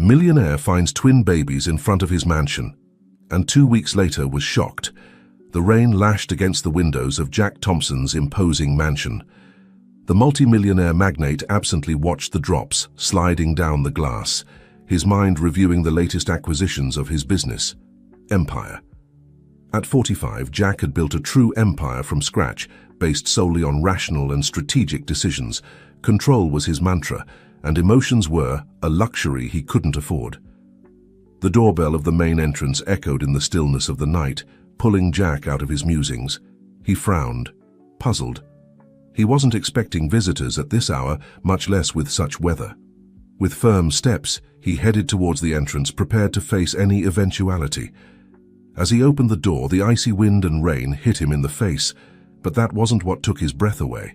Millionaire finds twin babies in front of his mansion, and 2 weeks later was shocked. The rain lashed against the windows of Jack Thompson's imposing mansion. The multi-millionaire magnate absently watched the drops sliding down the glass, his mind reviewing the latest acquisitions of his business, empire. At 45, Jack had built a true empire from scratch, based solely on rational and strategic decisions. Control was his mantra, and emotions were a luxury he couldn't afford. The doorbell of the main entrance echoed in the stillness of the night, pulling Jack out of his musings. He frowned, puzzled. He wasn't expecting visitors at this hour, much less with such weather. With firm steps, he headed towards the entrance, prepared to face any eventuality. As he opened the door, the icy wind and rain hit him in the face, but that wasn't what took his breath away.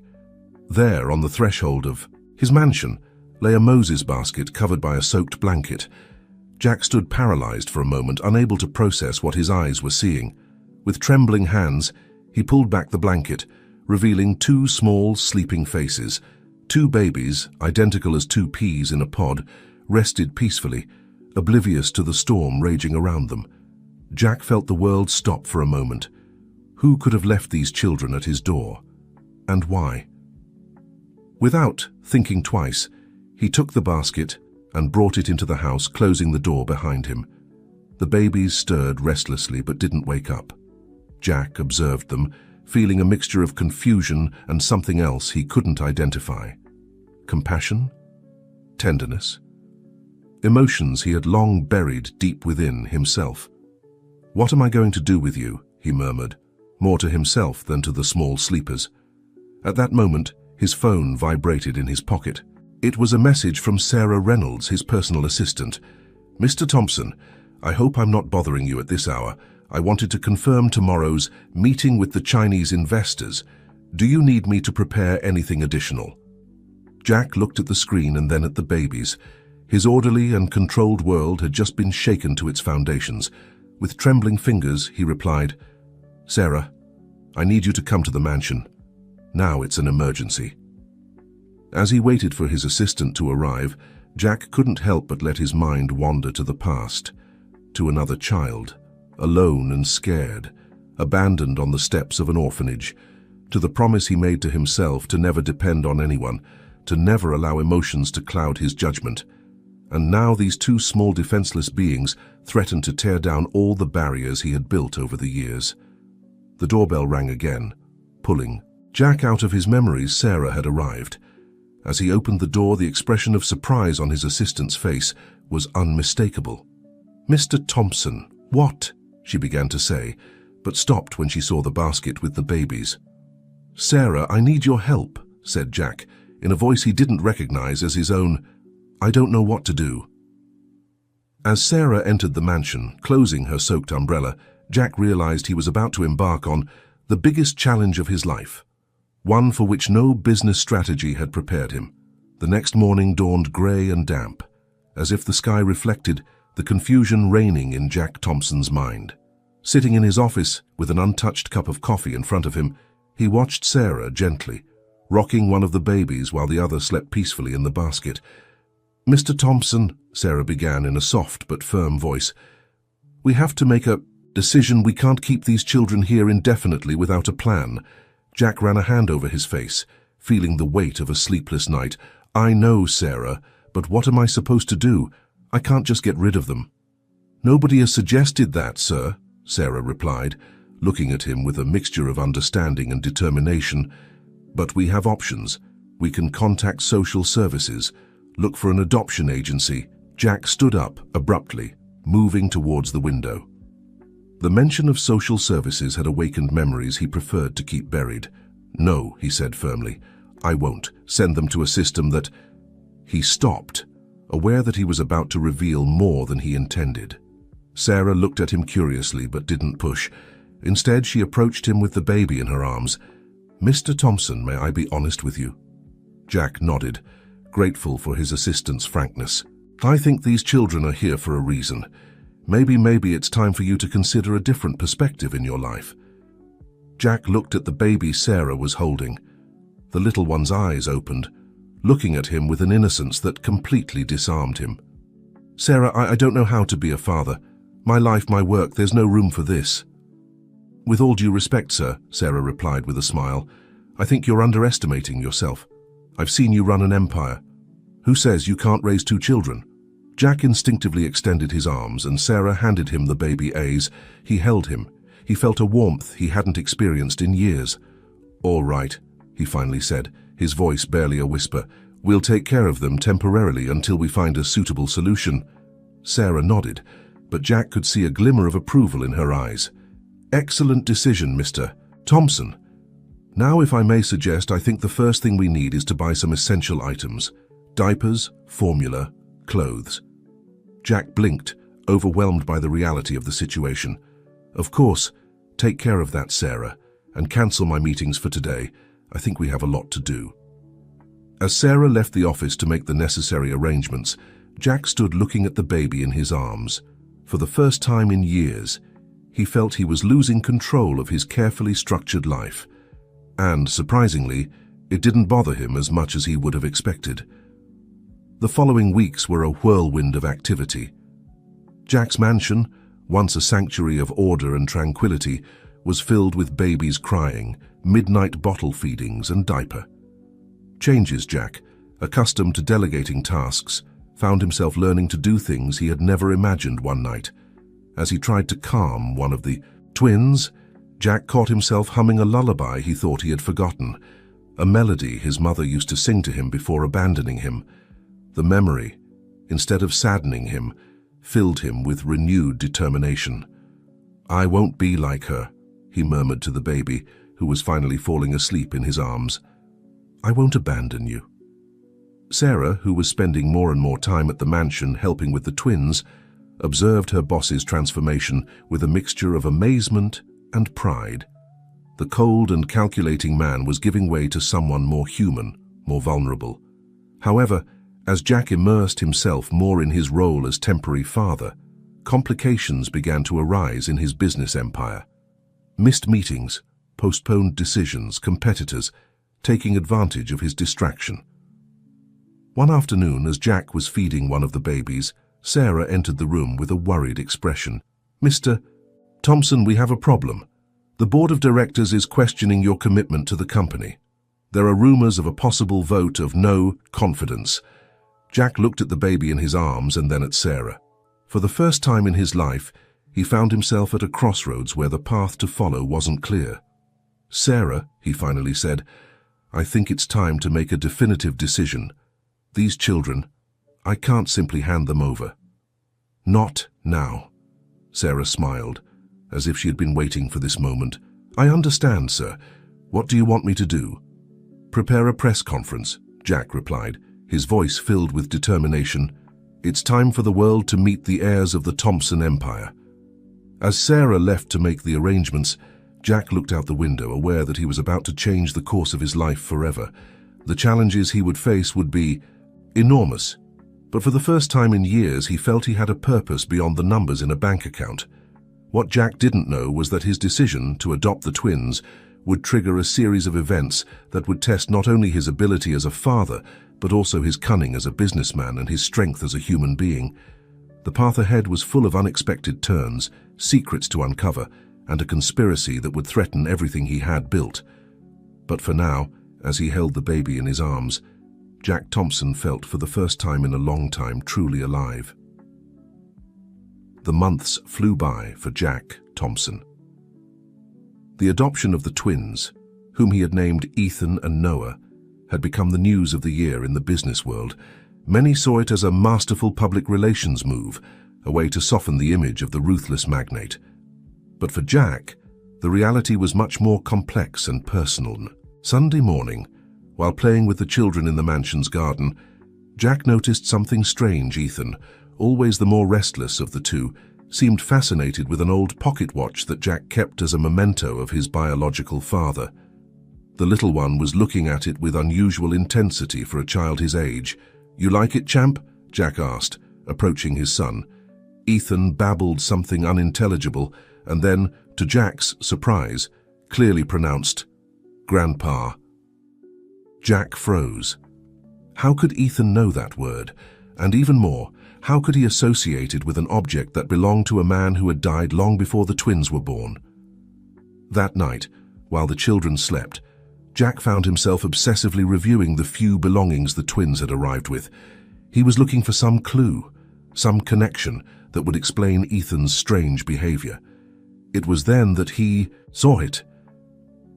There, on the threshold of his mansion, lay a Moses basket covered by a soaked blanket. Jack stood paralyzed for a moment, unable to process what his eyes were seeing. With trembling hands, he pulled back the blanket, revealing 2 small, sleeping faces. 2 babies, identical as 2 peas in a pod, rested peacefully, oblivious to the storm raging around them. Jack felt the world stop for a moment. Who could have left these children at his door? And why? Without thinking twice, he took the basket and brought it into the house, closing the door behind him. The babies stirred restlessly but didn't wake up. Jack observed them, feeling a mixture of confusion and something else he couldn't identify. Compassion? Tenderness? Emotions he had long buried deep within himself. "What am I going to do with you?" he murmured, more to himself than to the small sleepers. At that moment, his phone vibrated in his pocket. It was a message from Sarah Reynolds, his personal assistant. "Mr. Thompson, I hope I'm not bothering you at this hour. I wanted to confirm tomorrow's meeting with the Chinese investors. Do you need me to prepare anything additional?" Jack looked at the screen and then at the babies. His orderly and controlled world had just been shaken to its foundations. With trembling fingers, he replied, "Sarah, I need you to come to the mansion. Now it's an emergency." As he waited for his assistant to arrive, Jack couldn't help but let his mind wander to the past, to another child, alone and scared, abandoned on the steps of an orphanage, to the promise he made to himself to never depend on anyone, to never allow emotions to cloud his judgment. And now these 2 small defenseless beings threatened to tear down all the barriers he had built over the years. The doorbell rang again, pulling Jack out of his memories. Sarah had arrived. As he opened the door, the expression of surprise on his assistant's face was unmistakable. "Mr. Thompson, what?" she began to say, but stopped when she saw the basket with the babies. "Sarah, I need your help," said Jack, in a voice he didn't recognize as his own. "I don't know what to do." As Sarah entered the mansion, closing her soaked umbrella, Jack realized he was about to embark on the biggest challenge of his life, one for which no business strategy had prepared him. The next morning dawned gray and damp, as if the sky reflected the confusion reigning in Jack Thompson's mind. Sitting in his office with an untouched cup of coffee in front of him, he watched Sarah gently, rocking one of the babies while the other slept peacefully in the basket. "Mr. Thompson," Sarah began in a soft but firm voice, "we have to make a decision. We can't keep these children here indefinitely without a plan." Jack ran a hand over his face, feeling the weight of a sleepless night. "I know, Sarah, but what am I supposed to do? I can't just get rid of them." "Nobody has suggested that, sir," Sarah replied, looking at him with a mixture of understanding and determination. "But we have options. We can contact social services, look for an adoption agency." Jack stood up abruptly, moving towards the window. The mention of social services had awakened memories he preferred to keep buried. "No," he said firmly, "I won't send them to a system that—" He stopped, aware that he was about to reveal more than he intended. Sarah looked at him curiously but didn't push. Instead, she approached him with the baby in her arms. "Mr. Thompson, may I be honest with you?" Jack nodded, grateful for his assistant's frankness. "I think these children are here for a reason. Maybe it's time for you to consider a different perspective in your life." Jack looked at the baby Sarah was holding. The little one's eyes opened, looking at him with an innocence that completely disarmed him. Sarah, I don't know how to be a father. My life, my work, there's no room for this. With all due respect, sir, Sarah replied with a smile, I think you're underestimating yourself. I've seen you run an empire. Who says you can't raise 2 children? Jack instinctively extended his arms and Sarah handed him the baby A's. He held him. He felt a warmth he hadn't experienced in years. All right, he finally said, his voice barely a whisper. We'll take care of them temporarily until we find a suitable solution. Sarah nodded, but Jack could see a glimmer of approval in her eyes. Excellent decision, Mr. Thompson. Now, if I may suggest, I think the first thing we need is to buy some essential items. Diapers, formula, clothes. Jack blinked, overwhelmed by the reality of the situation. Of course, take care of that, Sarah, and cancel my meetings for today. I think we have a lot to do. As Sarah left the office to make the necessary arrangements, Jack stood looking at the baby in his arms. For the first time in years, he felt he was losing control of his carefully structured life. And, surprisingly, it didn't bother him as much as he would have expected. The following weeks were a whirlwind of activity. Jack's mansion, once a sanctuary of order and tranquility, was filled with babies crying, midnight bottle feedings, and diaper changes. Jack, accustomed to delegating tasks, found himself learning to do things he had never imagined one night. As he tried to calm one of the twins, Jack caught himself humming a lullaby he thought he had forgotten, a melody his mother used to sing to him before abandoning him. The memory, instead of saddening him, filled him with renewed determination. I won't be like her, he murmured to the baby, who was finally falling asleep in his arms. I won't abandon you. Sarah, who was spending more and more time at the mansion helping with the twins, observed her boss's transformation with a mixture of amazement and pride. The cold and calculating man was giving way to someone more human, more vulnerable. However, as Jack immersed himself more in his role as temporary father, complications began to arise in his business empire. Missed meetings, postponed decisions, competitors, taking advantage of his distraction. One afternoon, as Jack was feeding one of the babies, Sarah entered the room with a worried expression. Mr. Thompson, we have a problem. The board of directors is questioning your commitment to the company. There are rumors of a possible vote of no confidence. Jack looked at the baby in his arms and then at Sarah. For the first time in his life, he found himself at a crossroads where the path to follow wasn't clear. Sarah, he finally said, I think it's time to make a definitive decision. These children, I can't simply hand them over. Not now. Sarah smiled, as if she had been waiting for this moment. I understand, sir. What do you want me to do? Prepare a press conference, Jack replied, his voice filled with determination. It's time for the world to meet the heirs of the Thompson Empire. As Sarah left to make the arrangements, Jack looked out the window, aware that he was about to change the course of his life forever. The challenges he would face would be enormous, but for the first time in years he felt he had a purpose beyond the numbers in a bank account. What Jack didn't know was that his decision to adopt the twins would trigger a series of events that would test not only his ability as a father, but also his cunning as a businessman and his strength as a human being. The path ahead was full of unexpected turns, secrets to uncover, and a conspiracy that would threaten everything he had built. But for now, as he held the baby in his arms, Jack Thompson felt for the first time in a long time truly alive. The months flew by for Jack Thompson. The adoption of the twins, whom he had named Ethan and Noah, had become the news of the year in the business world. Many saw it as a masterful public relations move, a way to soften the image of the ruthless magnate. But for Jack, the reality was much more complex and personal. Sunday morning, while playing with the children in the mansion's garden, Jack noticed something strange. Ethan, always the more restless of the two, seemed fascinated with an old pocket watch that Jack kept as a memento of his biological father. The little one was looking at it with unusual intensity for a child his age. You like it, champ? Jack asked, approaching his son. Ethan babbled something unintelligible, and then, to Jack's surprise, clearly pronounced, Grandpa. Jack froze. How could Ethan know that word? And even more, How could he associate it with an object that belonged to a man who had died long before the twins were born? That night, while the children slept, Jack found himself obsessively reviewing the few belongings the twins had arrived with. He was looking for some clue, some connection that would explain Ethan's strange behavior. It was then that he saw it.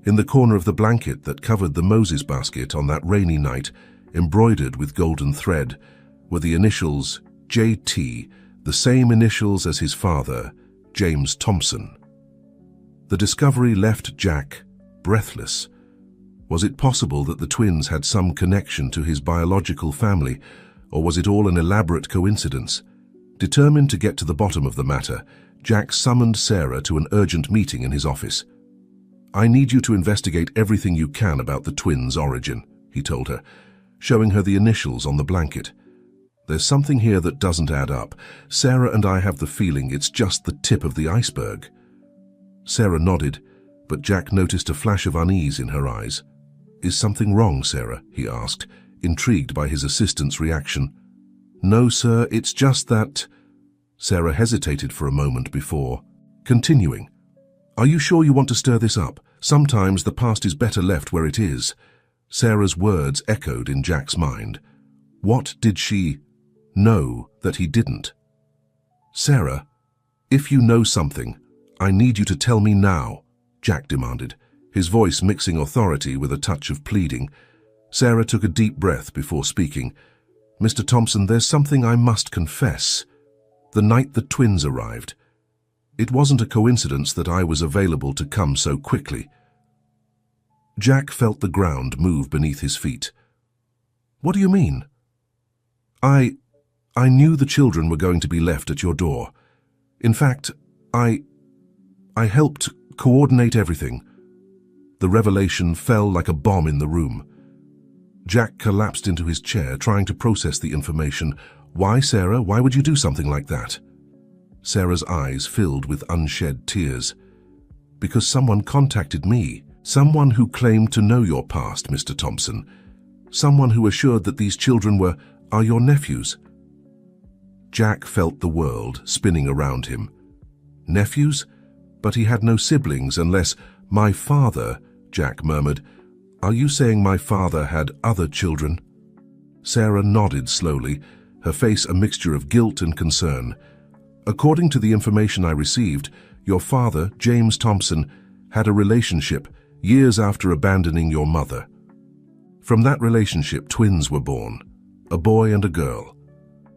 In the corner of the blanket that covered the Moses basket on that rainy night, embroidered with golden thread, were the initials JT, the same initials as his father, James Thompson. The discovery left Jack breathless. Was it possible that the twins had some connection to his biological family, or was it all an elaborate coincidence? Determined to get to the bottom of the matter, Jack summoned Sarah to an urgent meeting in his office. "I need you to investigate everything you can about the twins' origin," he told her, showing her the initials on the blanket. "There's something here that doesn't add up. Sarah and I have the feeling it's just the tip of the iceberg." Sarah nodded, but Jack noticed a flash of unease in her eyes. "Is something wrong, Sarah?" he asked, intrigued by his assistant's reaction. "No, sir, it's just that—" Sarah hesitated for a moment before continuing. "Are you sure you want to stir this up? Sometimes the past is better left where it is." Sarah's words echoed in Jack's mind. What did she know that he didn't? "Sarah, if you know something, I need you to tell me now," Jack demanded, his voice mixing authority with a touch of pleading. Sarah took a deep breath before speaking. "Mr. Thompson, there's something I must confess. The night the twins arrived, it wasn't a coincidence that I was available to come so quickly." Jack felt the ground move beneath his feet. "What do you mean?" I knew the children were going to be left at your door. In fact, I helped coordinate everything." The revelation fell like a bomb in the room. Jack collapsed into his chair, trying to process the information. "Why, Sarah? Why would you do something like that?" Sarah's eyes filled with unshed tears. "Because someone contacted me. Someone who claimed to know your past, Mr. Thompson. Someone who assured that these children are your nephews." Jack felt the world spinning around him. Nephews? But he had no siblings unless— "My father," Jack murmured. "Are you saying my father had other children?" Sarah nodded slowly, her face a mixture of guilt and concern. "According to the information I received, your father, James Thompson, had a relationship years after abandoning your mother. From that relationship, twins were born, a boy and a girl.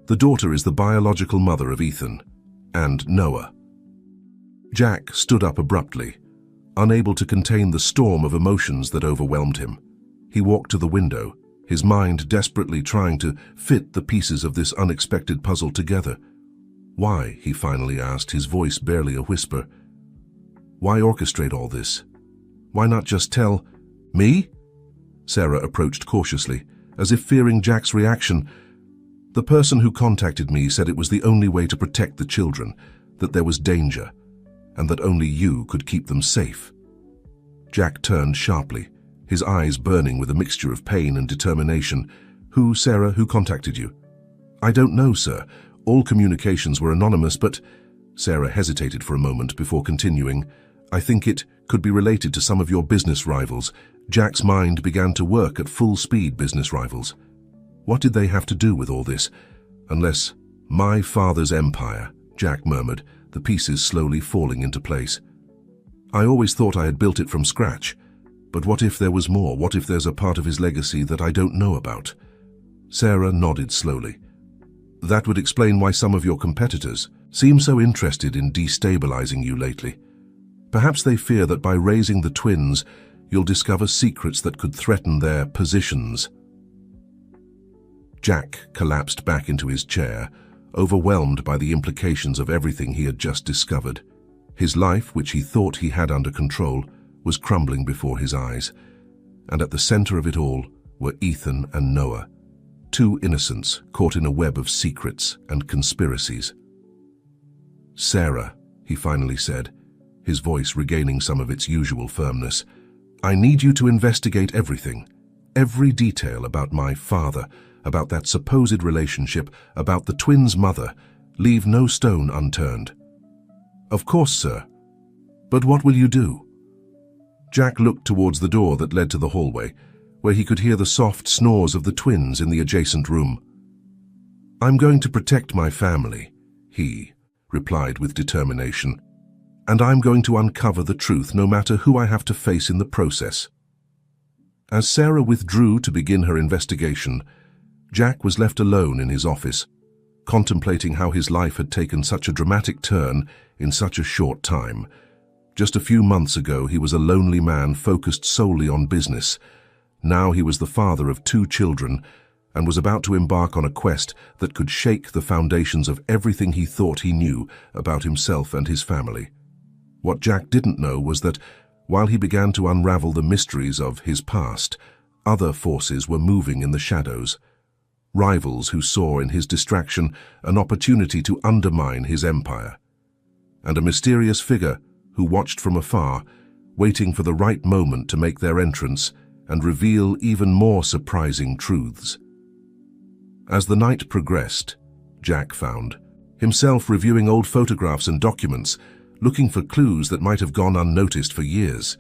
The daughter is the biological mother of Ethan and Noah." Jack stood up abruptly, unable to contain the storm of emotions that overwhelmed him. He walked to the window, his mind desperately trying to fit the pieces of this unexpected puzzle together. "Why?" he finally asked, his voice barely a whisper. "Why orchestrate all this? Why not just tell me?" Sarah approached cautiously, as if fearing Jack's reaction. "The person who contacted me said it was the only way to protect the children, that there was danger, and that only you could keep them safe." Jack turned sharply, his eyes burning with a mixture of pain and determination. "Who, Sarah, who contacted you?" "I don't know, sir. All communications were anonymous, but—" Sarah hesitated for a moment before continuing. "I think it could be related to some of your business rivals." Jack's mind began to work at full speed. Business rivals. What did they have to do with all this? Unless— "My father's empire," Jack murmured, the pieces slowly falling into place. "I always thought I had built it from scratch. But what if there was more? What if there's a part of his legacy that I don't know about?" Sarah nodded slowly. "That would explain why some of your competitors seem so interested in destabilizing you lately. Perhaps they fear that by raising the twins, you'll discover secrets that could threaten their positions." Jack collapsed back into his chair, overwhelmed by the implications of everything he had just discovered. His life, which he thought he had under control, was crumbling before his eyes, and at the center of it all were Ethan and Noah, two innocents caught in a web of secrets and conspiracies. "Sarah," he finally said, his voice regaining some of its usual firmness, "I need you to investigate everything, every detail about my father. about that supposed relationship, about the twins' mother. Leave no stone unturned." "Of course, sir. But what will you do?" Jack looked towards the door that led to the hallway, where he could hear the soft snores of the twins in the adjacent room. "I'm going to protect my family," he replied with determination. "And I'm going to uncover the truth, no matter who I have to face in the process." As Sarah withdrew to begin her investigation, Jack was left alone in his office, contemplating how his life had taken such a dramatic turn in such a short time. Just a few months ago, he was a lonely man focused solely on business. Now he was the father of 2 children and was about to embark on a quest that could shake the foundations of everything he thought he knew about himself and his family. What Jack didn't know was that, while he began to unravel the mysteries of his past, other forces were moving in the shadows. Rivals who saw in his distraction an opportunity to undermine his empire. And a mysterious figure who watched from afar, waiting for the right moment to make their entrance and reveal even more surprising truths. As the night progressed, Jack found himself reviewing old photographs and documents, looking for clues that might have gone unnoticed for years.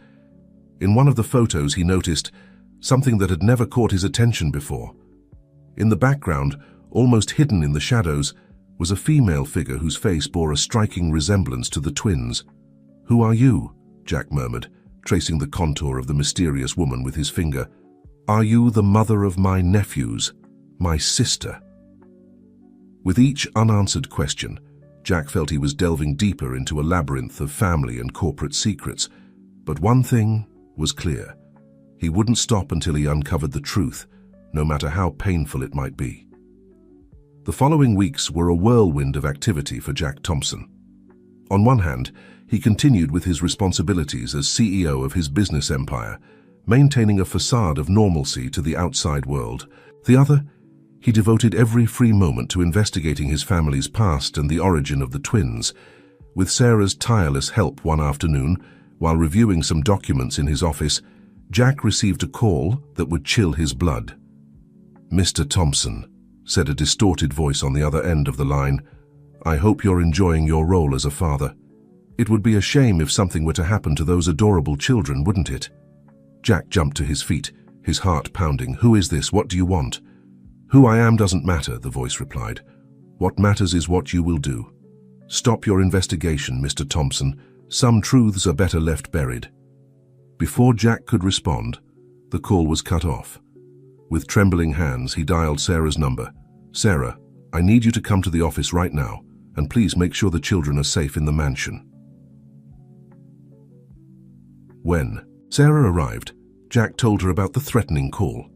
In one of the photos, he noticed something that had never caught his attention before. In the background, almost hidden in the shadows, was a female figure whose face bore a striking resemblance to the twins. "Who are you?" Jack murmured, tracing the contour of the mysterious woman with his finger. "Are you the mother of my nephews, my sister?" With each unanswered question, Jack felt he was delving deeper into a labyrinth of family and corporate secrets. But one thing was clear. He wouldn't stop until he uncovered the truth, no matter how painful it might be. The following weeks were a whirlwind of activity for Jack Thompson. On one hand, he continued with his responsibilities as CEO of his business empire, maintaining a facade of normalcy to the outside world. The other, he devoted every free moment to investigating his family's past and the origin of the twins. With Sarah's tireless help one afternoon, while reviewing some documents in his office, Jack received a call that would chill his blood. "Mr. Thompson," said a distorted voice on the other end of the line, "I hope you're enjoying your role as a father. It would be a shame if something were to happen to those adorable children, wouldn't it?" Jack jumped to his feet, his heart pounding. "Who is this? What do you want?" "Who I am doesn't matter," the voice replied. "What matters is what you will do. Stop your investigation, Mr. Thompson. Some truths are better left buried." Before Jack could respond, the call was cut off. With trembling hands, he dialed Sarah's number. "Sarah, I need you to come to the office right now, and please make sure the children are safe in the mansion." When Sarah arrived, Jack told her about the threatening call.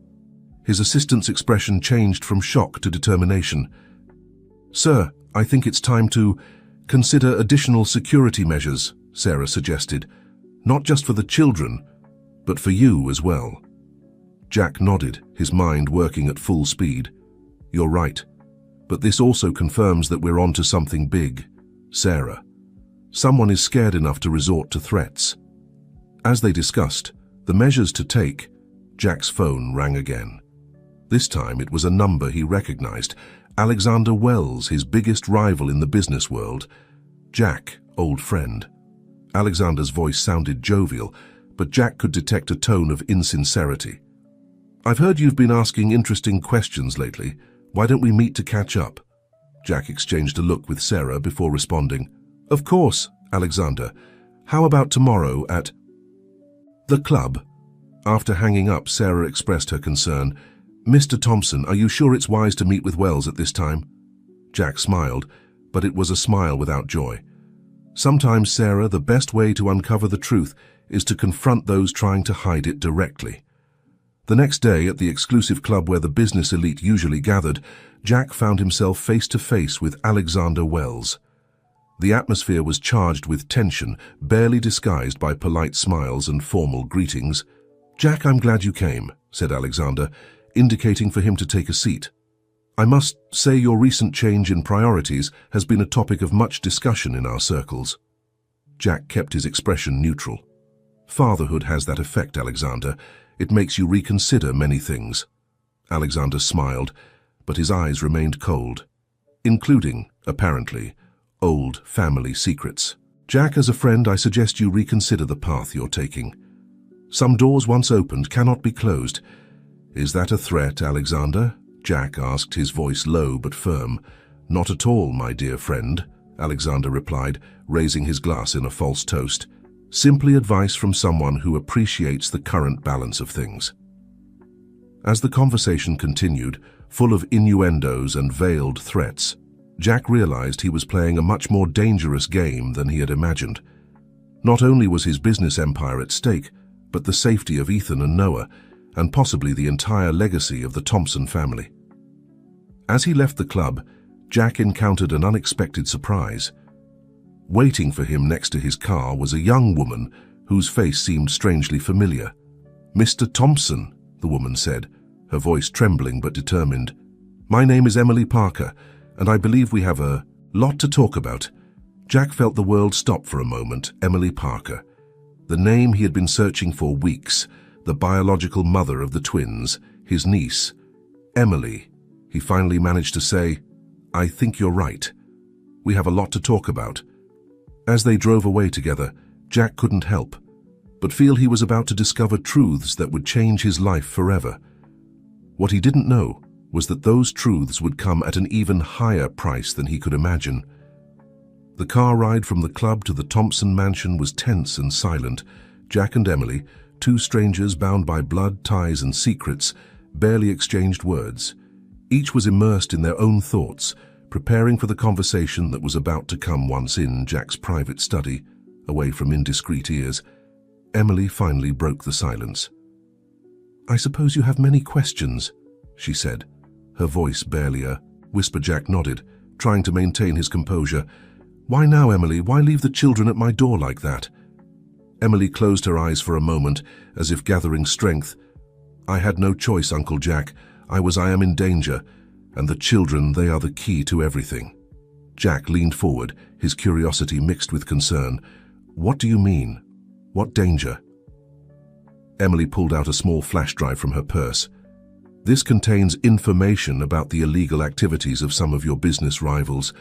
His assistant's expression changed from shock to determination. "Sir, I think it's time to consider additional security measures," Sarah suggested. "Not just for the children, but for you as well." Jack nodded, his mind working at full speed. "You're right. But this also confirms that we're on to something big. Sarah. Someone is scared enough to resort to threats." As they discussed the measures to take, Jack's phone rang again. This time it was a number he recognized. Alexander Wells, his biggest rival in the business world. "Jack, old friend." Alexander's voice sounded jovial, but Jack could detect a tone of insincerity. "I've heard you've been asking interesting questions lately. Why don't we meet to catch up?" Jack exchanged a look with Sarah before responding. "Of course, Alexander. How about tomorrow at the club?" After hanging up, Sarah expressed her concern. "Mr. Thompson, are you sure it's wise to meet with Wells at this time?" Jack smiled, but it was a smile without joy. "Sometimes, Sarah, the best way to uncover the truth is to confront those trying to hide it directly." The next day, at the exclusive club where the business elite usually gathered, Jack found himself face to face with Alexander Wells. The atmosphere was charged with tension, barely disguised by polite smiles and formal greetings. "Jack, I'm glad you came," said Alexander, indicating for him to take a seat. "I must say your recent change in priorities has been a topic of much discussion in our circles." Jack kept his expression neutral. "Fatherhood has that effect, Alexander. It makes you reconsider many things." Alexander smiled, but his eyes remained cold, including, apparently, old family secrets. Jack, as a friend, I suggest you reconsider the path you're taking. Some doors once opened cannot be closed. Is that a threat, Alexander? Jack asked, his voice low but firm. Not at all, my dear friend, Alexander replied, raising his glass in a false toast. Simply advice from someone who appreciates the current balance of things. As the conversation continued, full of innuendos and veiled threats, Jack realized he was playing a much more dangerous game than he had imagined. Not only was his business empire at stake, but the safety of Ethan and Noah, and possibly the entire legacy of the Thompson family. As he left the club, Jack encountered an unexpected surprise. Waiting for him next to his car was a young woman whose face seemed strangely familiar. "Mr. Thompson," the woman said, her voice trembling but determined. "My name is Emily Parker, and I believe we have a lot to talk about." Jack felt the world stop for a moment. Emily Parker. The name he had been searching for weeks, the biological mother of the twins, his niece. "Emily," he finally managed to say, "I think you're right. We have a lot to talk about." As they drove away together, Jack couldn't help but feel he was about to discover truths that would change his life forever. What he didn't know was that those truths would come at an even higher price than he could imagine. The car ride from the club to the Thompson mansion was tense and silent. Jack and Emily, two strangers bound by blood, ties, and secrets, barely exchanged words. Each was immersed in their own thoughts, preparing for the conversation that was about to come once in Jack's private study, away from indiscreet ears. Emily finally broke the silence. "I suppose you have many questions," she said, her voice barely a whisper. Jack nodded, trying to maintain his composure. "Why now, Emily? Why leave the children at my door like that?" Emily closed her eyes for a moment, as if gathering strength. "I had no choice, Uncle Jack. I am in danger, and the children, they are the key to everything." Jack leaned forward, his curiosity mixed with concern. "What do you mean? What danger?" Emily pulled out a small flash drive from her purse. "This contains information about the illegal activities of some of your business rivals,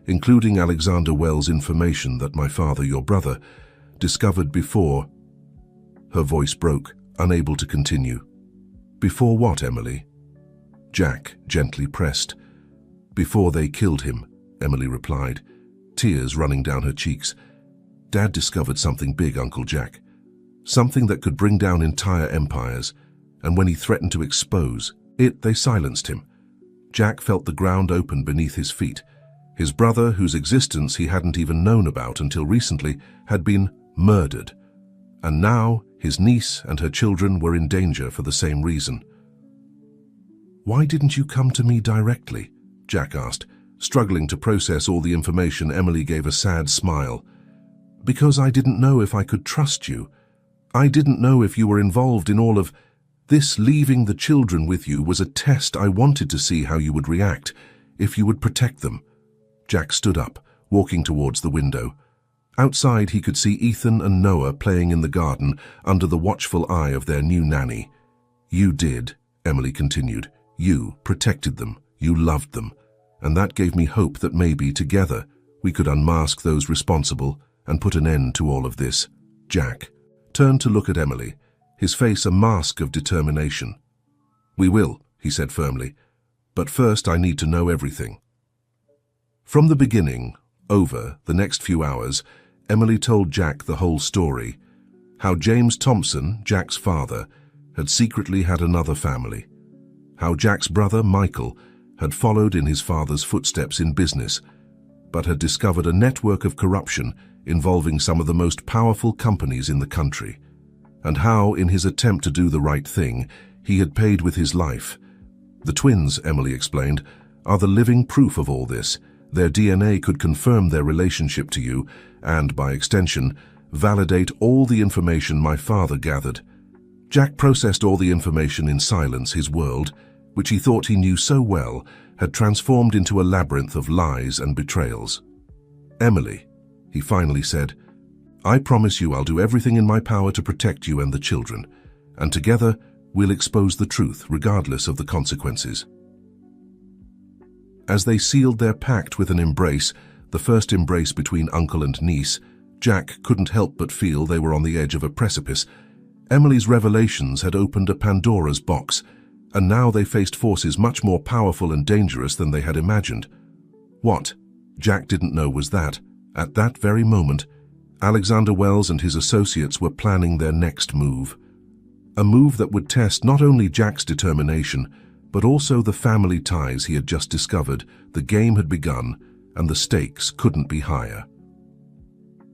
including Alexander Wells' information that my father, your brother, discovered before." Her voice broke, unable to continue. "Before what, Emily?" Jack gently pressed. "Before they killed him," Emily replied, tears running down her cheeks. "Dad discovered something big, Uncle Jack. Something that could bring down entire empires, and when he threatened to expose it, they silenced him." Jack felt the ground open beneath his feet. His brother, whose existence he hadn't even known about until recently, had been murdered. And now his niece and her children were in danger for the same reason. "Why didn't you come to me directly?" Jack asked, struggling to process all the information. Emily gave a sad smile. "Because I didn't know if I could trust you. I didn't know if you were involved in all of this. Leaving the children with you was a test. I wanted to see how you would react, if you would protect them." Jack stood up, walking towards the window. Outside, he could see Ethan and Noah playing in the garden under the watchful eye of their new nanny. "You did," Emily continued. "You protected them, you loved them, and that gave me hope that maybe together we could unmask those responsible and put an end to all of this." Jack turned to look at Emily, his face a mask of determination. "We will," he said firmly, "but first I need to know everything." From the beginning, over the next few hours, Emily told Jack the whole story. How James Thompson, Jack's father, had secretly had another family. How Jack's brother, Michael, had followed in his father's footsteps in business, but had discovered a network of corruption involving some of the most powerful companies in the country. And how, in his attempt to do the right thing, he had paid with his life. The twins, Emily explained, are the living proof of all this. Their DNA could confirm their relationship to you and, by extension, validate all the information my father gathered. Jack processed all the information in silence. His world, which he thought he knew so well, had transformed into a labyrinth of lies and betrayals. "Emily," he finally said, "I promise you I'll do everything in my power to protect you and the children, and together we'll expose the truth regardless of the consequences." As they sealed their pact with an embrace, the first embrace between uncle and niece, Jack couldn't help but feel they were on the edge of a precipice. Emily's revelations had opened a Pandora's box, and now they faced forces much more powerful and dangerous than they had imagined. What Jack didn't know was that, at that very moment, Alexander Wells and his associates were planning their next move. A move that would test not only Jack's determination, but also the family ties he had just discovered. The game had begun, and the stakes couldn't be higher.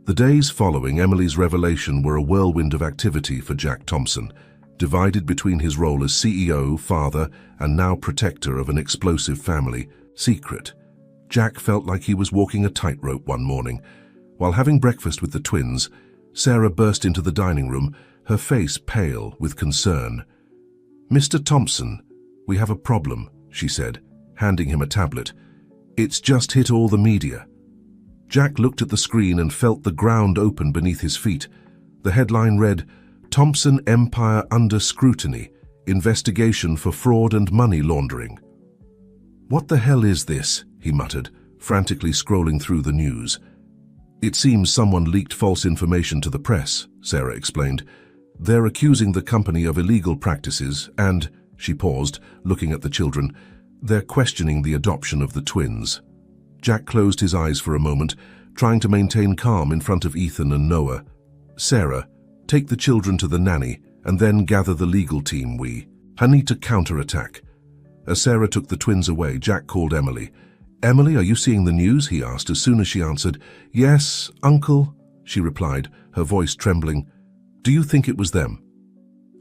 The days following Emily's revelation were a whirlwind of activity for Jack Thompson, divided between his role as CEO, father, and now protector of an explosive family secret. Jack felt like he was walking a tightrope one morning. While having breakfast with the twins, Sarah burst into the dining room, her face pale with concern. "Mr. Thompson, we have a problem," she said, handing him a tablet. "It's just hit all the media." Jack looked at the screen and felt the ground open beneath his feet. The headline read, "Thompson Empire Under Scrutiny, Investigation for Fraud and Money Laundering." "What the hell is this?" he muttered, frantically scrolling through the news. "It seems someone leaked false information to the press," Sarah explained. "They're accusing the company of illegal practices and," she paused, looking at the children, "they're questioning the adoption of the twins." Jack closed his eyes for a moment, trying to maintain calm in front of Ethan and Noah. "Sarah, take the children to the nanny and then gather the legal team. I need to counterattack." As Sarah took the twins away, Jack called Emily. "Emily, are you seeing the news?" he asked as soon as she answered. "Yes, Uncle," she replied, her voice trembling. "Do you think it was them?"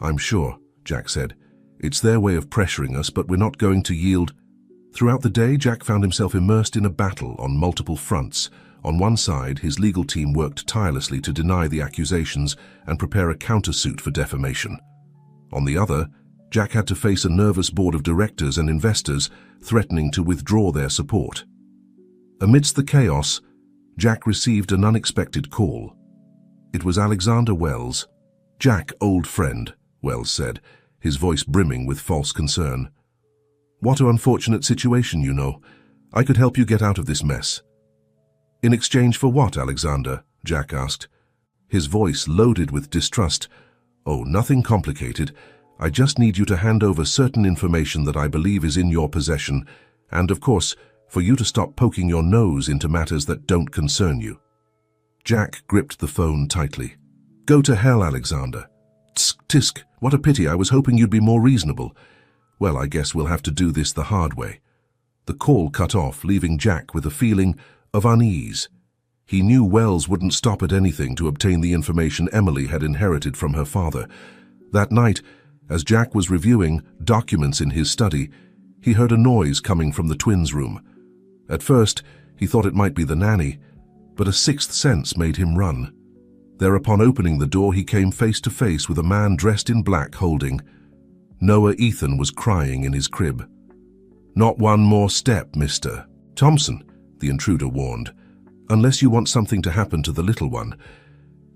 "I'm sure," Jack said. "It's their way of pressuring us, but we're not going to yield." Throughout the day, Jack found himself immersed in a battle on multiple fronts. On one side, his legal team worked tirelessly to deny the accusations and prepare a countersuit for defamation. On the other, Jack had to face a nervous board of directors and investors threatening to withdraw their support. Amidst the chaos, Jack received an unexpected call. It was Alexander Wells. "Jack, old friend," Wells said, his voice brimming with false concern. "What an unfortunate situation, you know. I could help you get out of this mess." "In exchange for what, Alexander?" Jack asked, his voice loaded with distrust. "Oh, nothing complicated. I just need you to hand over certain information that I believe is in your possession, and, of course, for you to stop poking your nose into matters that don't concern you." Jack gripped the phone tightly. "Go to hell, Alexander." "Tsk, tisk, what a pity. I was hoping you'd be more reasonable." "Well, I guess we'll have to do this the hard way." The call cut off, leaving Jack with a feeling of unease. He knew Wells wouldn't stop at anything to obtain the information Emily had inherited from her father. That night, as Jack was reviewing documents in his study, he heard a noise coming from the twins' room. At first, he thought it might be the nanny, but a sixth sense made him run. Thereupon opening the door, he came face to face with a man dressed in black holding. Noah Ethan was crying in his crib. "Not one more step, Mr. Thompson," the intruder warned, "unless you want something to happen to the little one."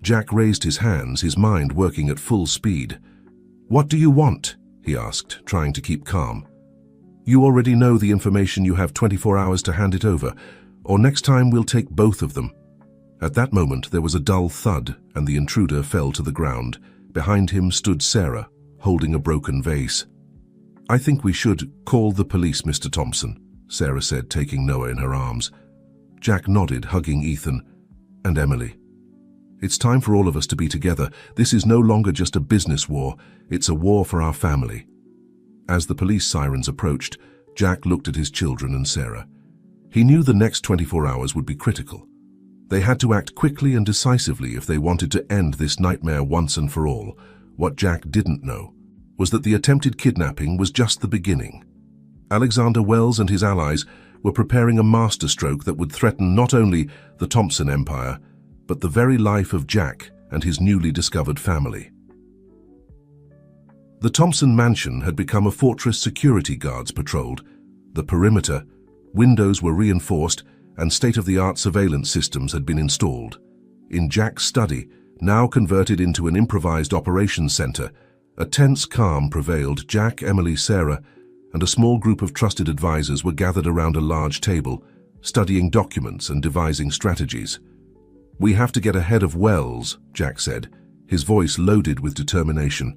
Jack raised his hands, his mind working at full speed. "What do you want?" he asked, trying to keep calm. "You already know the information. You have 24 hours to hand it over, or next time we'll take both of them." At that moment, there was a dull thud, and the intruder fell to the ground. Behind him stood Sarah, holding a broken vase. "I think we should call the police, Mr. Thompson," Sarah said, taking Noah in her arms. Jack nodded, hugging Ethan and Emily. "It's time for all of us to be together. This is no longer just a business war. It's a war for our family." As the police sirens approached, Jack looked at his children and Sarah. He knew the next 24 hours would be critical. They had to act quickly and decisively if they wanted to end this nightmare once and for all. What Jack didn't know was that the attempted kidnapping was just the beginning. Alexander Wells and his allies were preparing a masterstroke that would threaten not only the Thompson Empire, but the very life of Jack and his newly discovered family. The Thompson mansion had become a fortress. Security guards patrolled the perimeter, windows were reinforced, and state-of-the-art surveillance systems had been installed. In Jack's study, now converted into an improvised operations center, a tense calm prevailed. Jack, Emily, Sarah, and a small group of trusted advisors were gathered around a large table, studying documents and devising strategies. "We have to get ahead of Wells," Jack said, his voice loaded with determination.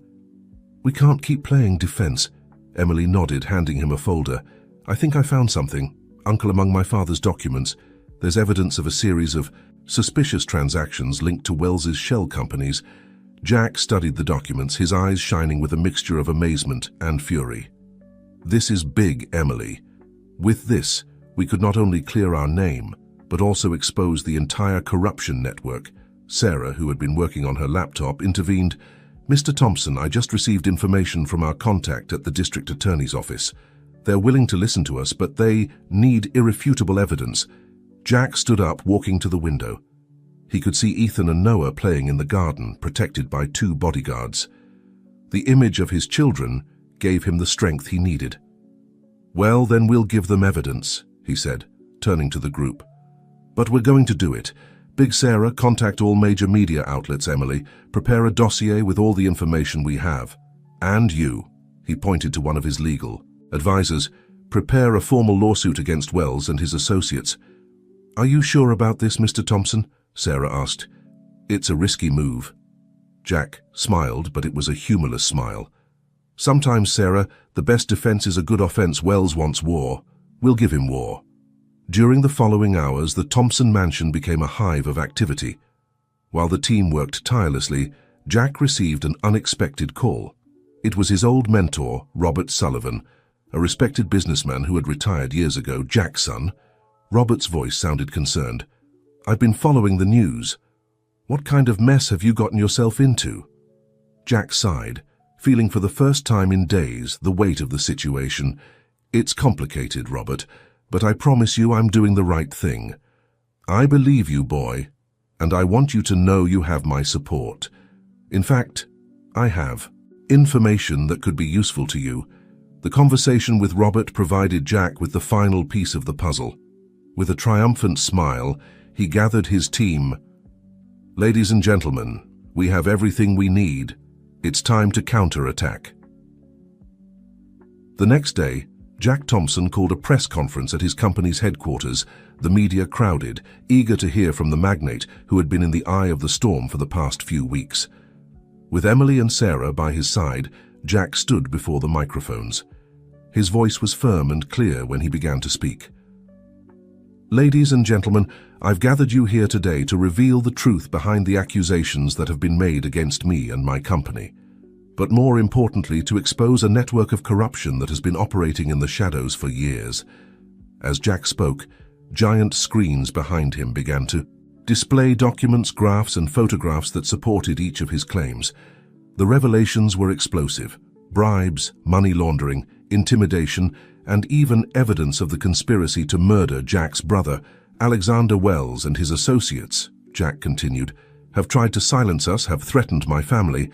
"We can't keep playing defense," Emily nodded, handing him a folder. "I think I found something, Uncle, among my father's documents. There's evidence of a series of suspicious transactions linked to Wells's shell companies." Jack studied the documents, his eyes shining with a mixture of amazement and fury. "This is big, Emily. With this, we could not only clear our name, but also expose the entire corruption network." Sarah, who had been working on her laptop, intervened. "Mr. Thompson, I just received information from our contact at the district attorney's office. They're willing to listen to us, but they need irrefutable evidence." Jack stood up, walking to the window. He could see Ethan and Noah playing in the garden, protected by 2 bodyguards. The image of his children gave him the strength he needed. "Well, then we'll give them evidence," he said, turning to the group. "But we're going to do it. Big Sarah, contact all major media outlets, Emily. Prepare a dossier with all the information we have. And you," he pointed to one of his legal advisors, "prepare a formal lawsuit against Wells and his associates." "Are you sure about this, Mr. Thompson?" Sarah asked. "It's a risky move." Jack smiled, but it was a humorless smile. "Sometimes, Sarah, the best defense is a good offense. Wells wants war. We'll give him war." During the following hours, the Thompson mansion became a hive of activity. While the team worked tirelessly, Jack received an unexpected call. It was his old mentor, Robert Sullivan, a respected businessman who had retired years ago. "Jack's son." Robert's voice sounded concerned. "I've been following the news. What kind of mess have you gotten yourself into?" Jack sighed, feeling for the first time in days the weight of the situation. "It's complicated, Robert, but I promise you I'm doing the right thing. I believe you, boy, and I want you to know you have my support. In fact, I have information that could be useful to you." The conversation with Robert provided Jack with the final piece of the puzzle. With a triumphant smile, he gathered his team. "Ladies and gentlemen, we have everything we need. It's time to counterattack." The next day, Jack Thompson called a press conference at his company's headquarters. The media crowded, eager to hear from the magnate who had been in the eye of the storm for the past few weeks. With Emily and Sarah by his side, Jack stood before the microphones. His voice was firm and clear when he began to speak. "Ladies and gentlemen, I've gathered you here today to reveal the truth behind the accusations that have been made against me and my company, but more importantly, to expose a network of corruption that has been operating in the shadows for years." As Jack spoke, giant screens behind him began to display documents, graphs, and photographs that supported each of his claims. The revelations were explosive: bribes, money laundering, intimidation, and even evidence of the conspiracy to murder Jack's brother. "Alexander Wells and his associates," Jack continued, "have tried to silence us, have threatened my family,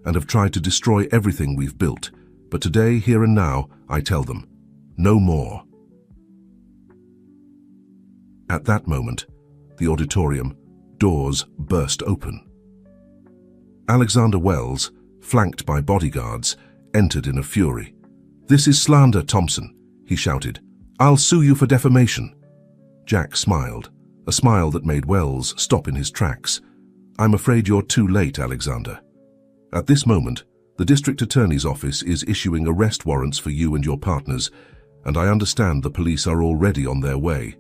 and have tried to destroy everything we've built. But today, here and now, I tell them, no more." At that moment, the auditorium doors burst open. Alexander Wells, flanked by bodyguards, entered in a fury. "This is slander, Thompson," he shouted. "I'll sue you for defamation." Jack smiled, a smile that made Wells stop in his tracks. "I'm afraid you're too late, Alexander. At this moment, the district attorney's office is issuing arrest warrants for you and your partners, and I understand the police are already on their way."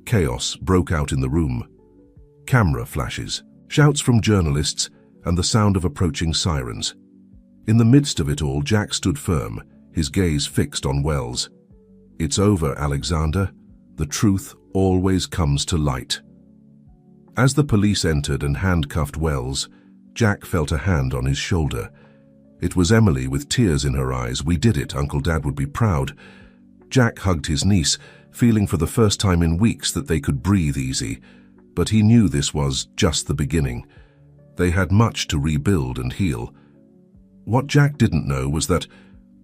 Chaos broke out in the room. Camera flashes, shouts from journalists, and the sound of approaching sirens. In the midst of it all, Jack stood firm, his gaze fixed on Wells. "It's over, Alexander. The truth always comes to light." As the police entered and handcuffed Wells, Jack felt a hand on his shoulder. It was Emily with tears in her eyes. "We did it. Uncle Dad would be proud." Jack hugged his niece, feeling for the first time in weeks that they could breathe easy. But he knew this was just the beginning. They had much to rebuild and heal. What Jack didn't know was that,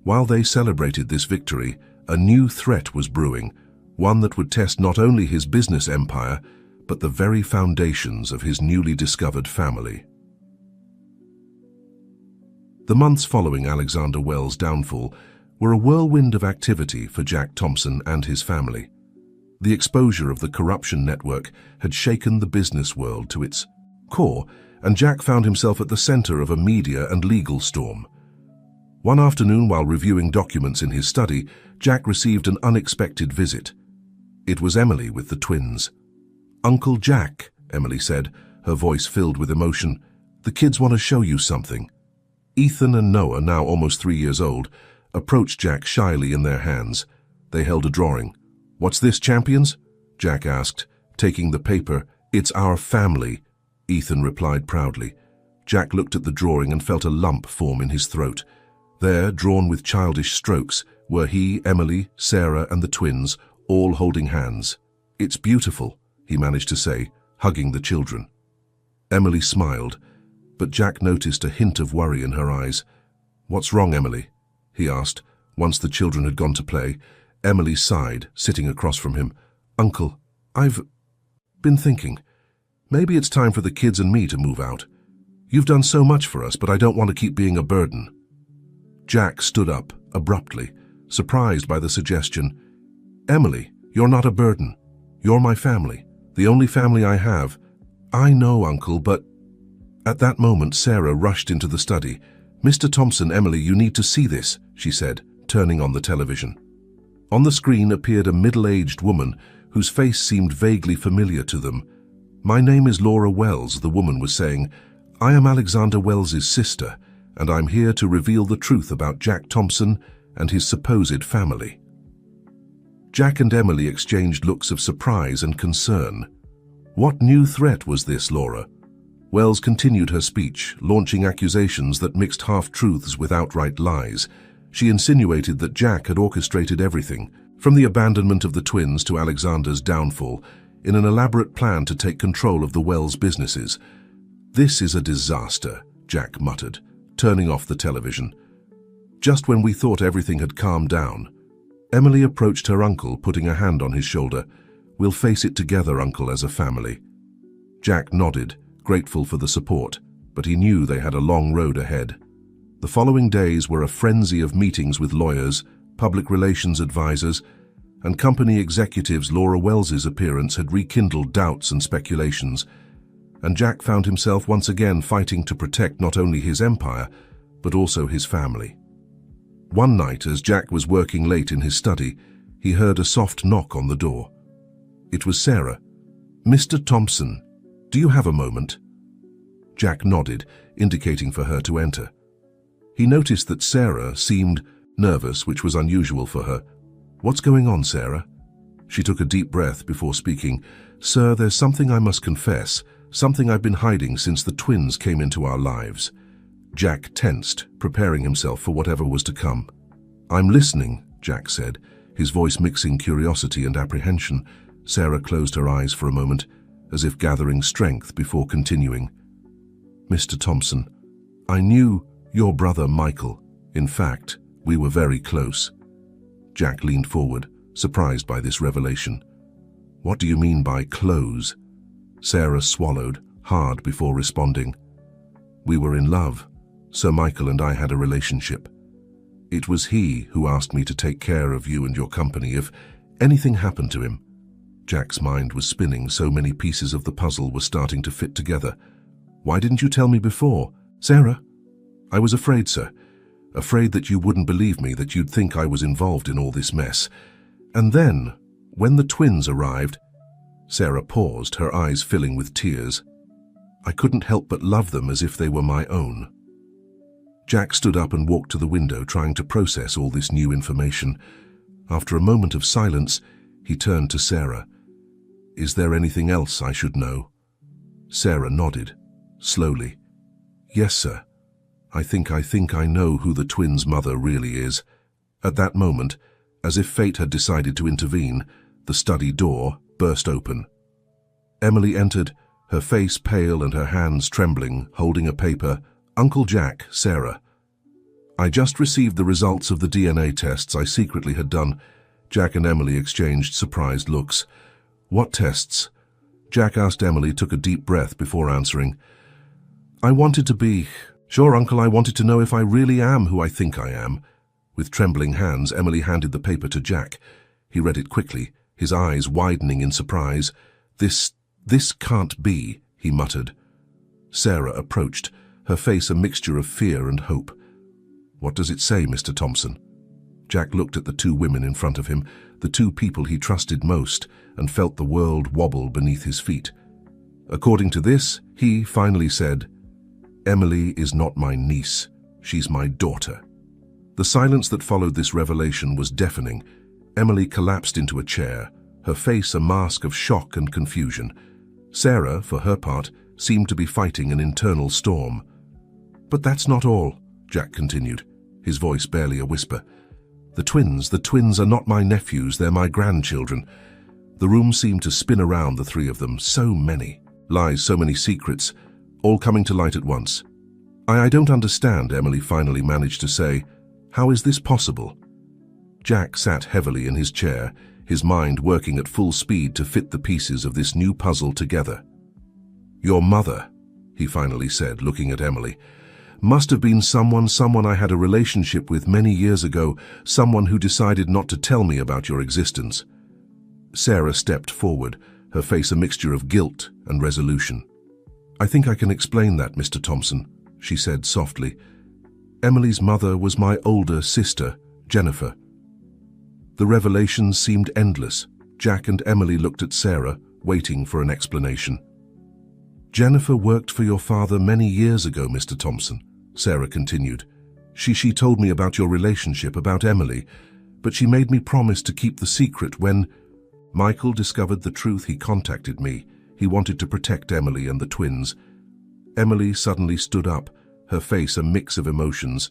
while they celebrated this victory, a new threat was brewing, one that would test not only his business empire, but the very foundations of his newly discovered family. The months following Alexander Wells' downfall were a whirlwind of activity for Jack Thompson and his family. The exposure of the corruption network had shaken the business world to its core, and Jack found himself at the center of a media and legal storm. One afternoon, while reviewing documents in his study, Jack received an unexpected visit. It was Emily with the twins. "Uncle Jack," Emily said, her voice filled with emotion, "the kids want to show you something." Ethan and Noah, now almost 3 years old, approached Jack shyly in their hands. They held a drawing. "What's this, champions?" Jack asked, taking the paper. "It's our family," Ethan replied proudly. Jack looked at the drawing and felt a lump form in his throat. There, drawn with childish strokes, were he, Emily, Sarah, and the twins, all holding hands. "It's beautiful," he managed to say, hugging the children. Emily smiled, but Jack noticed a hint of worry in her eyes. "What's wrong, Emily?" he asked, once the children had gone to play. Emily sighed, sitting across from him. "Uncle, I've been thinking. Maybe it's time for the kids and me to move out. You've done so much for us, but I don't want to keep being a burden." Jack stood up, abruptly, surprised by the suggestion. "Emily, you're not a burden. You're my family, the only family I have." "I know, Uncle, but—" At that moment, Sarah rushed into the study. "Mr. Thompson, Emily, you need to see this," she said, turning on the television. On the screen appeared a middle-aged woman whose face seemed vaguely familiar to them. "My name is Laura Wells," the woman was saying. "I am Alexander Wells's sister, and I'm here to reveal the truth about Jack Thompson and his supposed family." Jack and Emily exchanged looks of surprise and concern. What new threat was this, Laura? Wells continued her speech, launching accusations that mixed half-truths with outright lies. She insinuated that Jack had orchestrated everything, from the abandonment of the twins to Alexander's downfall, in an elaborate plan to take control of the Wells businesses. "This is a disaster," Jack muttered, turning off the television. Just when we thought everything had calmed down, Emily approached her uncle, putting a hand on his shoulder. "We'll face it together, Uncle, as a family." Jack nodded, grateful for the support, but he knew they had a long road ahead. The following days were a frenzy of meetings with lawyers, public relations advisors, and company executives. Laura Wells's appearance had rekindled doubts and speculations, and Jack found himself once again fighting to protect not only his empire, but also his family. One night, as Jack was working late in his study, he heard a soft knock on the door. It was Sarah. "Mr. Thompson, do you have a moment?" Jack nodded, indicating for her to enter. He noticed that Sarah seemed nervous, which was unusual for her. "What's going on, Sarah?" She took a deep breath before speaking. "Sir, there's something I must confess, something I've been hiding since the twins came into our lives." Jack tensed, preparing himself for whatever was to come. "I'm listening," Jack said, his voice mixing curiosity and apprehension. Sarah closed her eyes for a moment, as if gathering strength before continuing. "Mr. Thompson, I knew your brother Michael. In fact, we were very close." Jack leaned forward, surprised by this revelation. "What do you mean by close?" Sarah swallowed hard before responding. "We were in love. Sir Michael and I had a relationship. It was he who asked me to take care of you and your company if anything happened to him." Jack's mind was spinning, so many pieces of the puzzle were starting to fit together. "Why didn't you tell me before?" "Sarah, I was afraid, sir. Afraid that you wouldn't believe me, that you'd think I was involved in all this mess. And then, when the twins arrived—" Sarah paused, her eyes filling with tears. "I couldn't help but love them as if they were my own." Jack stood up and walked to the window, trying to process all this new information. After a moment of silence, he turned to Sarah. "Is there anything else I should know?" Sarah nodded, slowly. "Yes, sir. I think I know who the twins' mother really is." At that moment, as if fate had decided to intervene, the study door burst open. Emily entered, her face pale and her hands trembling, holding a paper. "Uncle Jack, Sarah. I just received the results of the DNA tests I secretly had done." Jack and Emily exchanged surprised looks. "What tests?" Jack asked. Emily took a deep breath before answering. "I wanted to be—" "Sure, Uncle, I wanted to know if I really am who I think I am." With trembling hands, Emily handed the paper to Jack. He read it quickly, his eyes widening in surprise. This can't be," he muttered. Sarah approached, her face a mixture of fear and hope. "What does it say, Mr. Thompson?" Jack looked at the two women in front of him, the two people he trusted most, and felt the world wobble beneath his feet. According to this, he finally said, "Emily is not my niece, she's my daughter." The silence that followed this revelation was deafening. Emily collapsed into a chair, her face a mask of shock and confusion. Sarah, for her part, seemed to be fighting an internal storm. "But that's not all," Jack continued, his voice barely a whisper. The twins are not my nephews, they're my grandchildren." The room seemed to spin around the three of them, so many lies, so many secrets, all coming to light at once. I don't understand," Emily finally managed to say. "How is this possible?" Jack sat heavily in his chair, his mind working at full speed to fit the pieces of this new puzzle together. "Your mother," he finally said, looking at Emily, "must have been someone I had a relationship with many years ago, someone who decided not to tell me about your existence." Sarah stepped forward, her face a mixture of guilt and resolution. "I think I can explain that, Mr. Thompson," she said softly. "Emily's mother was my older sister, Jennifer." The revelations seemed endless. Jack and Emily looked at Sarah, waiting for an explanation. "Jennifer worked for your father many years ago, Mr. Thompson," Sarah continued. She told me about your relationship, about Emily, but she made me promise to keep the secret. When Michael discovered the truth, he contacted me. He wanted to protect Emily and the twins." Emily suddenly stood up, her face a mix of emotions.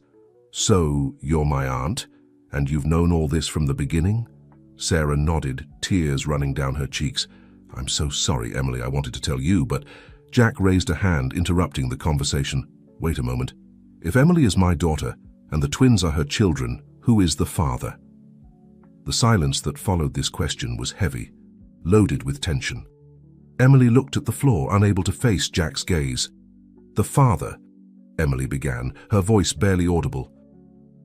"So, you're my aunt, and you've known all this from the beginning?" Sarah nodded, tears running down her cheeks. "I'm so sorry, Emily, I wanted to tell you, but..." Jack raised a hand, interrupting the conversation. "Wait a moment. If Emily is my daughter, and the twins are her children, who is the father?" The silence that followed this question was heavy, loaded with tension. Emily looked at the floor, unable to face Jack's gaze. "The father," Emily began, her voice barely audible.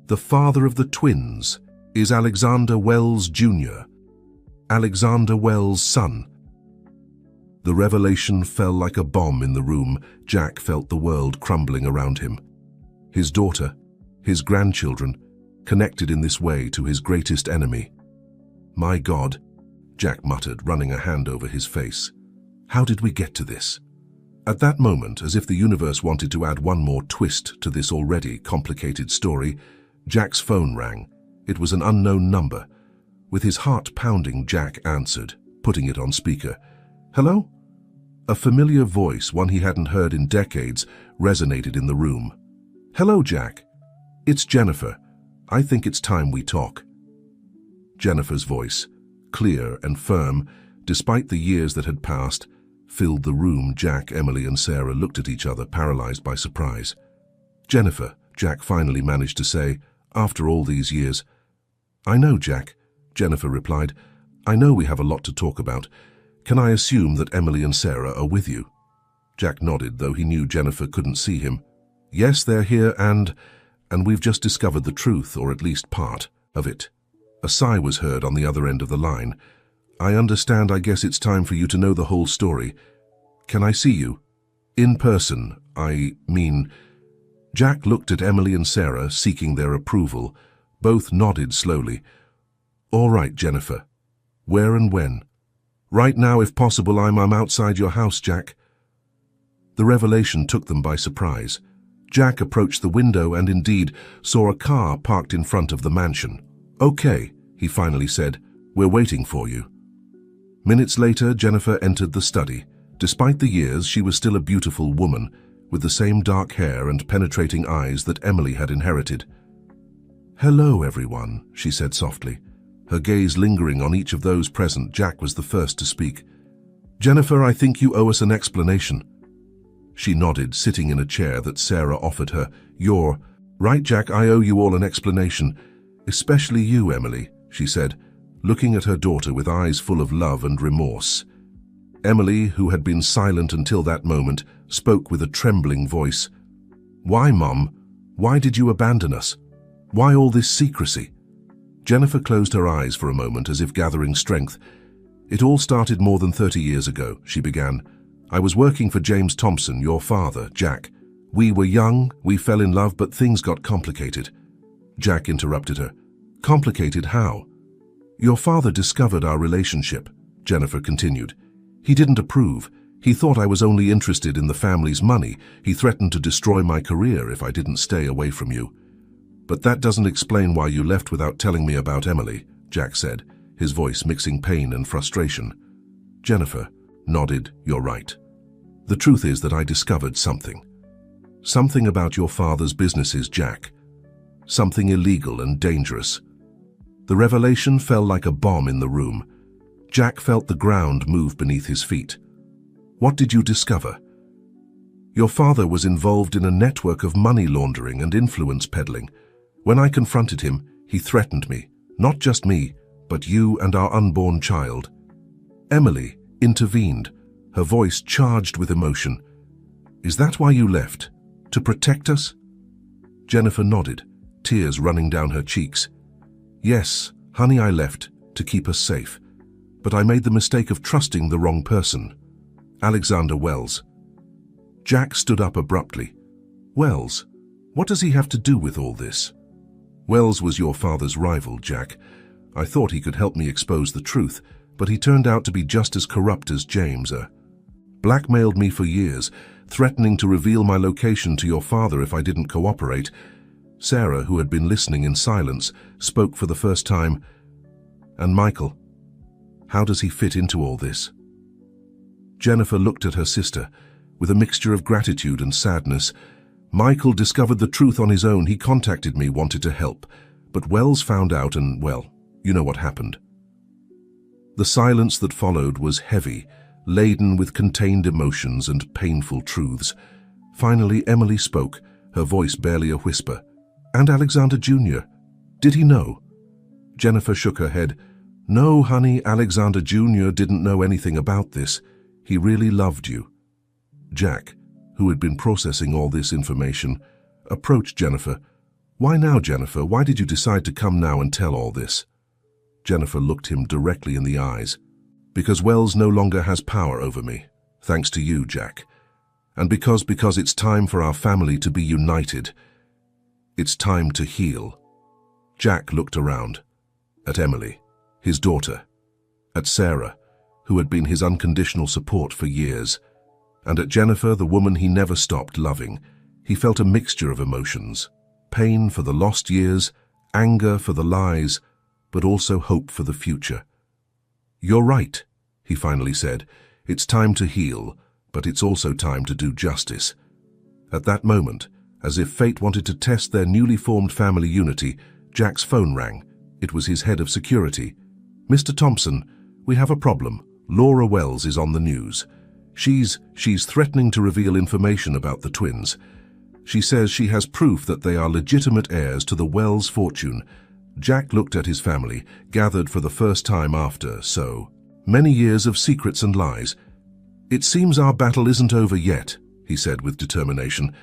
"The father of the twins is Alexander Wells Jr., Alexander Wells' son." The revelation fell like a bomb in the room. Jack felt the world crumbling around him. His daughter, his grandchildren, connected in this way to his greatest enemy. "My God," Jack muttered, running a hand over his face. "How did we get to this?" At that moment, as if the universe wanted to add one more twist to this already complicated story, Jack's phone rang. It was an unknown number. With his heart pounding, Jack answered, putting it on speaker. "Hello?" A familiar voice, one he hadn't heard in decades, resonated in the room. "Hello, Jack. It's Jennifer. I think it's time we talk." Jennifer's voice, clear and firm, despite the years that had passed, filled the room. Jack, Emily, and Sarah looked at each other, paralyzed by surprise. "Jennifer," Jack finally managed to say, after all these years. "I know, Jack," Jennifer replied. "I know we have a lot to talk about. Can I assume that Emily and Sarah are with you?" Jack nodded, though he knew Jennifer couldn't see him. "Yes, they're here, and we've just discovered the truth, or at least part of it." A sigh was heard on the other end of the line. "I understand. I guess it's time for you to know the whole story. Can I see you? In person, I mean." Jack looked at Emily and Sarah, seeking their approval. Both nodded slowly. "All right, Jennifer. Where and when?" "Right now, if possible. I'm outside your house, Jack." The revelation took them by surprise. Jack approached the window and indeed saw a car parked in front of the mansion. "Okay," he finally said. "We're waiting for you." Minutes later, Jennifer entered the study. Despite the years, she was still a beautiful woman, with the same dark hair and penetrating eyes that Emily had inherited. "Hello, everyone," she said softly, her gaze lingering on each of those present. Jack was the first to speak. "Jennifer, I think you owe us an explanation." She nodded, sitting in a chair that Sarah offered her. "You're right, Jack, I owe you all an explanation. Especially you, Emily," she said, looking at her daughter with eyes full of love and remorse. Emily, who had been silent until that moment, spoke with a trembling voice. "Why, Mum? Why did you abandon us?" Why all this secrecy? Jennifer closed her eyes for a moment as if gathering strength. It all started more than 30 years ago, she began. I was working for James Thompson, your father, Jack. We were young, we fell in love, but things got complicated. Jack interrupted her. Complicated how? Your father discovered our relationship, Jennifer continued. He didn't approve. He thought I was only interested in the family's money. He threatened to destroy my career if I didn't stay away from you. But that doesn't explain why you left without telling me about Emily, Jack said, his voice mixing pain and frustration. Jennifer nodded. You're right. The truth is that I discovered something. Something about your father's businesses, Jack. Something illegal and dangerous. The revelation fell like a bomb in the room. Jack felt the ground move beneath his feet. What did you discover? Your father was involved in a network of money laundering and influence peddling. When I confronted him, he threatened me. Not just me, but you and our unborn child. Emily intervened, her voice charged with emotion. Is that why you left? To protect us? Jennifer nodded, tears running down her cheeks. Yes, honey, I left to keep us safe. But I made the mistake of trusting the wrong person. Alexander Wells. Jack stood up abruptly. Wells? What does he have to do with all this? Wells was your father's rival, Jack. I thought he could help me expose the truth, but he turned out to be just as corrupt as James. Blackmailed me for years, threatening to reveal my location to your father if I didn't cooperate. Sarah, who had been listening in silence, spoke for the first time. And Michael, how does he fit into all this? Jennifer looked at her sister with a mixture of gratitude and sadness. Michael discovered the truth on his own. He contacted me, wanted to help. But Wells found out and, well, you know what happened. The silence that followed was heavy, laden with contained emotions and painful truths. Finally, Emily spoke, her voice barely a whisper. And Alexander Jr. Did he know? Jennifer shook her head. No, honey, Alexander Jr. didn't know anything about this. He really loved you. Jack, who had been processing all this information, approached Jennifer. Why now, Jennifer? Why did you decide to come now and tell all this? Jennifer looked him directly in the eyes. Because Wells no longer has power over me, thanks to you, Jack. And because it's time for our family to be united. It's time to heal. Jack looked around. At Emily, his daughter. At Sarah, who had been his unconditional support for years. And at Jennifer, the woman he never stopped loving. He felt a mixture of emotions. Pain for the lost years, anger for the lies, but also hope for the future. You're right, he finally said. It's time to heal, but it's also time to do justice. At that moment, as if fate wanted to test their newly formed family unity, Jack's phone rang. It was his head of security. Mr. Thompson, we have a problem. Laura Wells is on the news. She's threatening to reveal information about the twins. She says she has proof that they are legitimate heirs to the Wells fortune. Jack looked at his family, gathered for the first time after so many years of secrets and lies. It seems our battle isn't over yet, he said with determination,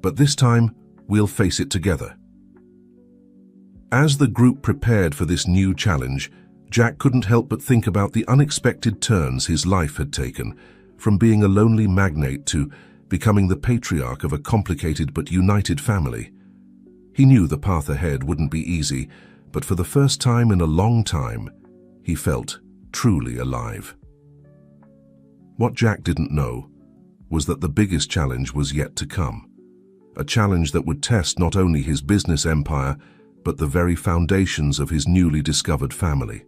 but this time we'll face it together. As the group prepared for this new challenge, Jack couldn't help but think about the unexpected turns his life had taken, from being a lonely magnate to becoming the patriarch of a complicated but united family. He knew the path ahead wouldn't be easy, but for the first time in a long time, he felt truly alive. What Jack didn't know was that the biggest challenge was yet to come, a challenge that would test not only his business empire, but the very foundations of his newly discovered family.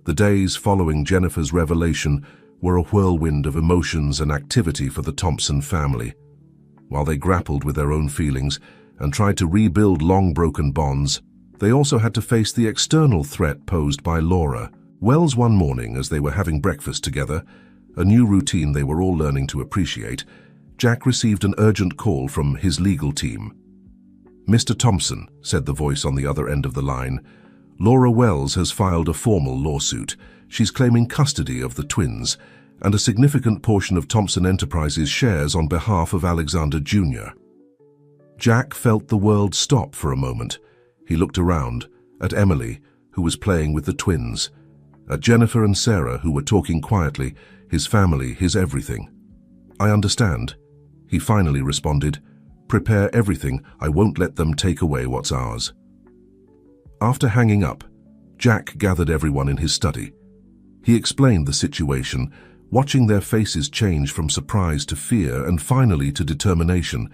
The days following Jennifer's revelation were a whirlwind of emotions and activity for the Thompson family. While they grappled with their own feelings and tried to rebuild long-broken bonds, they also had to face the external threat posed by Laura Wells. One morning, as they were having breakfast together, a new routine they were all learning to appreciate, Jack received an urgent call from his legal team. Mr. Thompson, said the voice on the other end of the line, Laura Wells has filed a formal lawsuit. She's claiming custody of the twins and a significant portion of Thompson Enterprises shares on behalf of Alexander Jr. Jack felt the world stop for a moment. He looked around, at Emily, who was playing with the twins, at Jennifer and Sarah, who were talking quietly, his family, his everything. "I understand," he finally responded. "Prepare everything. I won't let them take away what's ours." After hanging up, Jack gathered everyone in his study. He explained the situation, watching their faces change from surprise to fear and finally to determination.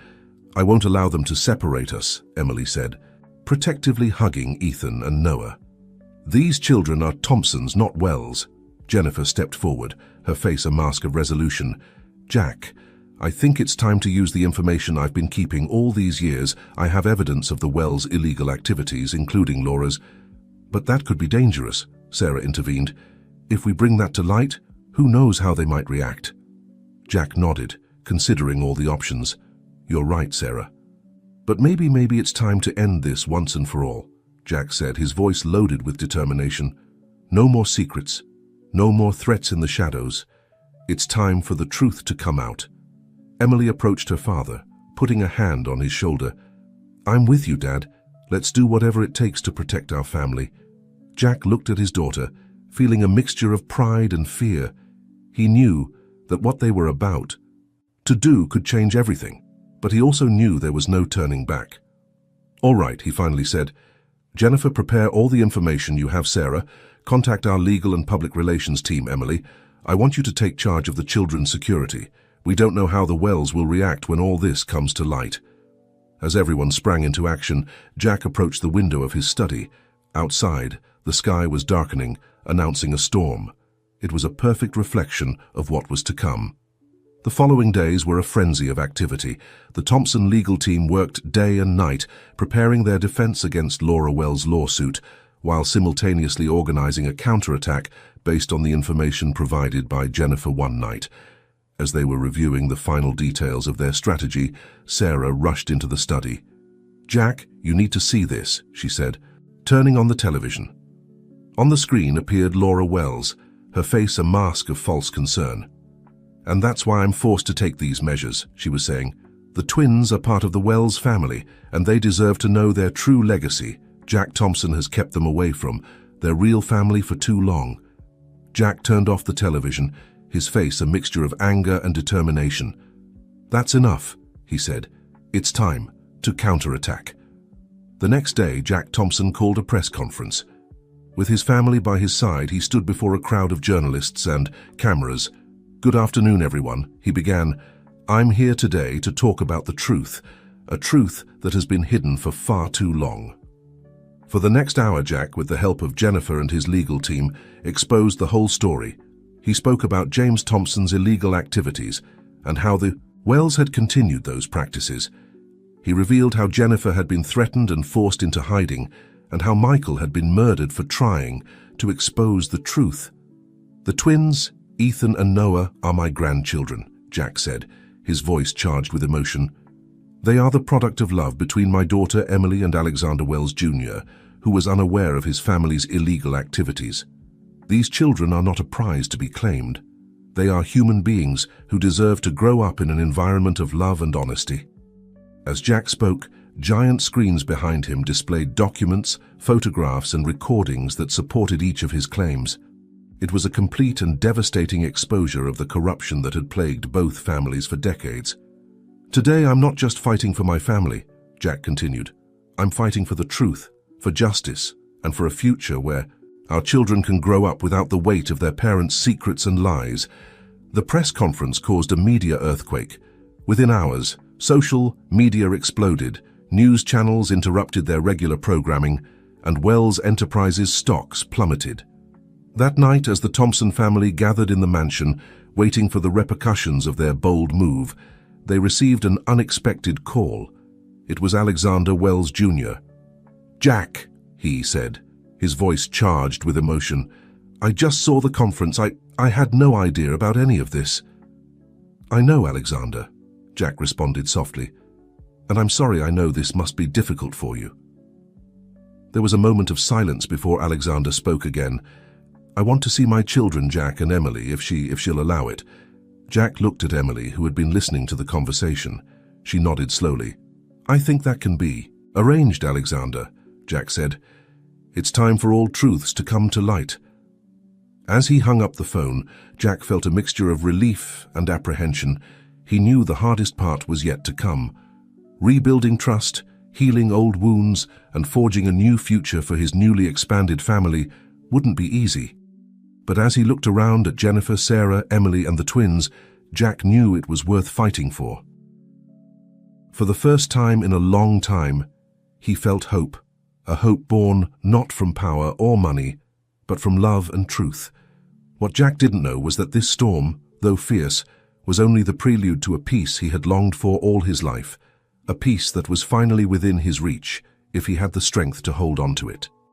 "I won't allow them to separate us," Emily said, protectively hugging Ethan and Noah. "These children are Thompsons, not Wells." Jennifer stepped forward, her face a mask of resolution. "Jack, I think it's time to use the information I've been keeping all these years. I have evidence of the Wells' illegal activities, including Laura's." "But that could be dangerous," Sarah intervened. "If we bring that to light, who knows how they might react?" Jack nodded, considering all the options. "You're right, Sarah. But maybe it's time to end this once and for all," Jack said, his voice loaded with determination. "No more secrets. No more threats in the shadows. It's time for the truth to come out." Emily approached her father, putting a hand on his shoulder. "I'm with you, Dad. Let's do whatever it takes to protect our family." Jack looked at his daughter, feeling a mixture of pride and fear. He knew that what they were about to do could change everything, but he also knew there was no turning back. "All right," he finally said. "Jennifer, prepare all the information you have. Sarah, contact our legal and public relations team. Emily, I want you to take charge of the children's security. We don't know how the Wells will react when all this comes to light." As everyone sprang into action, Jack approached the window of his study. Outside, the sky was darkening, announcing a storm. It was a perfect reflection of what was to come. The following days were a frenzy of activity. The Thompson legal team worked day and night, preparing their defense against Laura Wells' lawsuit, while simultaneously organizing a counterattack based on the information provided by Jennifer one night. As they were reviewing the final details of their strategy, Sarah rushed into the study. "Jack, you need to see this," she said, turning on the television. On the screen appeared Laura Wells, her face a mask of false concern. "And that's why I'm forced to take these measures," she was saying. "The twins are part of the Wells family, and they deserve to know their true legacy. Jack Thompson has kept them away from their real family for too long." Jack turned off the television, his face a mixture of anger and determination. "That's enough," he said. "It's time to counterattack." The next day, Jack Thompson called a press conference. With his family by his side, he stood before a crowd of journalists and cameras. "Good afternoon, everyone," he began. "I'm here today to talk about the truth, a truth that has been hidden for far too long." For the next hour, Jack, with the help of Jennifer and his legal team, exposed the whole story. He spoke about James Thompson's illegal activities and how the Wells had continued those practices. He revealed how Jennifer had been threatened and forced into hiding, and how Michael had been murdered for trying to expose the truth. "The twins, Ethan and Noah, are my grandchildren," Jack said, his voice charged with emotion. "They are the product of love between my daughter Emily and Alexander Wells Jr., who was unaware of his family's illegal activities. These children are not a prize to be claimed. They are human beings who deserve to grow up in an environment of love and honesty." As Jack spoke, giant screens behind him displayed documents, photographs, and recordings that supported each of his claims. It was a complete and devastating exposure of the corruption that had plagued both families for decades. "Today, I'm not just fighting for my family," Jack continued. "I'm fighting for the truth, for justice, and for a future where our children can grow up without the weight of their parents' secrets and lies." The press conference caused a media earthquake. Within hours, social media exploded, news channels interrupted their regular programming, and Wells Enterprises stocks plummeted. That night, as the Thompson family gathered in the mansion, waiting for the repercussions of their bold move, they received an unexpected call. It was Alexander Wells Jr. "Jack," he said, his voice charged with emotion, "I just saw the conference. I had no idea about any of this." "I know, Alexander," Jack responded softly, "and I'm sorry. I know this must be difficult for you." There was a moment of silence before Alexander spoke again. "I want to see my children, Jack and Emily, if she'll allow it." Jack looked at Emily, who had been listening to the conversation. She nodded slowly. "I think that can be arranged, Alexander," Jack said. "It's time for all truths to come to light." As he hung up the phone, Jack felt a mixture of relief and apprehension. He knew the hardest part was yet to come. Rebuilding trust, healing old wounds, and forging a new future for his newly expanded family wouldn't be easy. But as he looked around at Jennifer, Sarah, Emily, and the twins, Jack knew it was worth fighting for. For the first time in a long time, he felt hope, a hope born not from power or money, but from love and truth. What Jack didn't know was that this storm, though fierce, was only the prelude to a peace he had longed for all his life, a peace that was finally within his reach, if he had the strength to hold on to it.